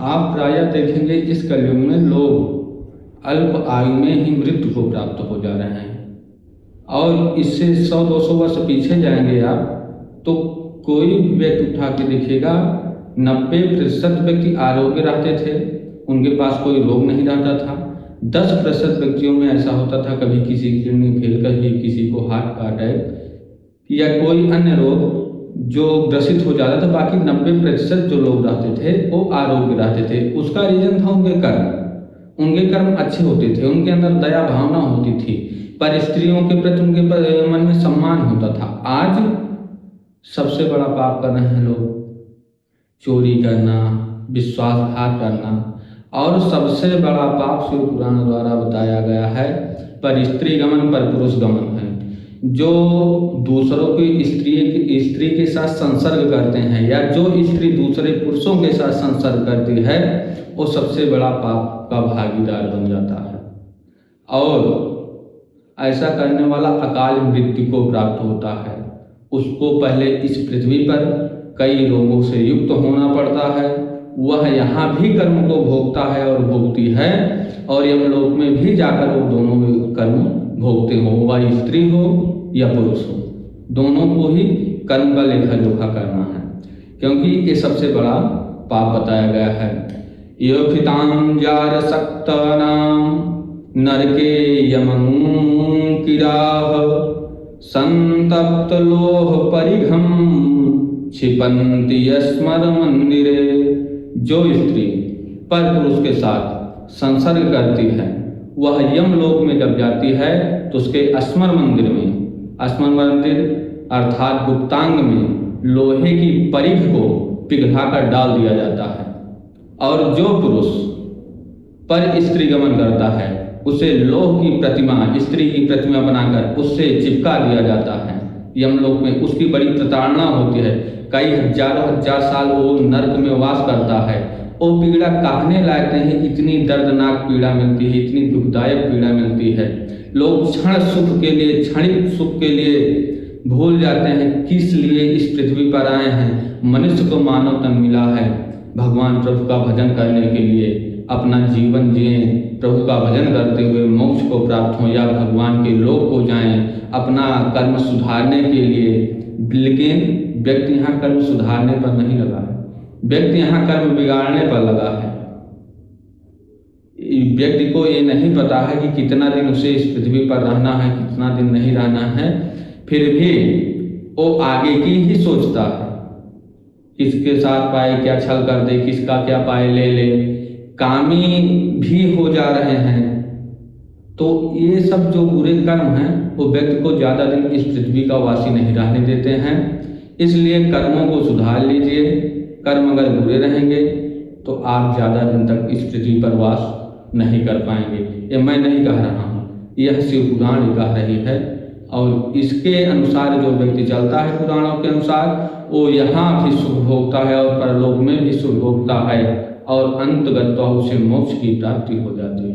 आप प्रायः देखेंगे इस कलयुग में लोग अल्प आयु में ही मृत्यु को प्राप्त हो जा रहे हैं। और इससे 100-200 वर्ष पीछे जाएंगे आप तो कोई भी व्यक्ति उठा के देखिएगा, 90% व्यक्ति आरोग्य रहते थे, उनके पास कोई रोग नहीं रहता था। 10% व्यक्तियों में ऐसा होता था, कभी किसी की किडनी फेल, कभी किसी को हार्ट का अटैक या कोई अन्य रोग जो ग्रसित हो जाता था। बाकी 90% जो लोग रहते थे वो आरोग्य रहते थे। उसका रीजन था उनके कर्म। उनके कर्म अच्छे होते थे, उनके अंदर दया भावना होती थी, पर स्त्रियों के प्रति उनके मन में सम्मान होता था। आज सबसे बड़ा पाप कर रहे हैं लोग, चोरी करना, विश्वासघात करना, और सबसे बड़ा पाप शिव पुराण द्वारा बताया गया है पर स्त्री गमन पर पुरुष गमन है। जो दूसरों की स्त्री के साथ संसर्ग करते हैं या जो स्त्री दूसरे पुरुषों के साथ संसर्ग करती है वो सबसे बड़ा पाप का भागीदार बन जाता है, और ऐसा करने वाला अकाल मृत्यु को प्राप्त होता है। उसको पहले इस पृथ्वी पर कई रोगों से युक्त होना पड़ता है, वह यहाँ भी कर्म को भोगता है और भोगती है, और यमलोक में भी जाकर वो दोनों कर्म भोगते हो, वह स्त्री हो या पुरुष हो, दोनों को ही कर्म का लेखा जोखा करना है, क्योंकि ये सबसे बड़ा पाप बताया गया है। योखितां जार सक्तानां नरके यमंकिराः संतप्त लोह परिघम क्षिपन्ति स्मर मंदिरे। जो स्त्री पर पुरुष के साथ संसर्ग करती है वह यमलोक में जब जाती है तो उसके स्मर मंदिर में, स्मर मंदिर अर्थात गुप्तांग में लोहे की परिघ को पिघलाकर डाल दिया जाता है, और जो पुरुष पर स्त्री गमन करता है उसे लोह की प्रतिमा, स्त्री की प्रतिमा बनाकर उससे चिपका दिया जाता है यमलोक में। उसकी बड़ी प्रताड़ना होती है, कई हजारों हजार साल वो नरक में वास करता है। वो पीड़ा कहने लायक नहीं, इतनी दर्दनाक पीड़ा मिलती है, इतनी दुखदायक पीड़ा मिलती है। लोग क्षण सुख के लिए, क्षणिक सुख के लिए भूल जाते हैं किस लिए इस पृथ्वी पर आए हैं। मनुष्य को मानव तन मिला है भगवान प्रभु का भजन करने के लिए, अपना जीवन जिए, प्रभु का भजन करते हुए मोक्ष को प्राप्त हो या भगवान के लोक को जाएं, अपना कर्म सुधारने के लिए। लेकिन व्यक्ति यहाँ कर्म सुधारने पर नहीं लगा है, व्यक्ति यहाँ कर्म बिगाड़ने पर लगा है। व्यक्ति को ये नहीं पता है कि कितना दिन उसे इस पृथ्वी पर रहना है, कितना दिन नहीं रहना है, फिर भी वो आगे की ही सोचता है, किसके साथ पाए क्या छल कर दे, किसका क्या पाए ले ले, कामी भी हो जा रहे हैं। तो ये सब जो बुरे कर्म हैं वो व्यक्ति को ज़्यादा दिन इस पृथ्वी का वासी नहीं रहने देते हैं। इसलिए कर्मों को सुधार लीजिए। कर्म अगर बुरे रहेंगे तो आप ज़्यादा दिन तक इस पृथ्वी पर वास नहीं कर पाएंगे। ये मैं नहीं कह रहा हूँ, यह शिव पुराण ही कह रही है, और इसके अनुसार जो व्यक्ति चलता है पुराणों के अनुसार वो यहाँ भी सुख भोगता है और परलोक में भी सुख भोगता है, और अंतगत उसे मोक्ष की प्राप्ति हो जाती है।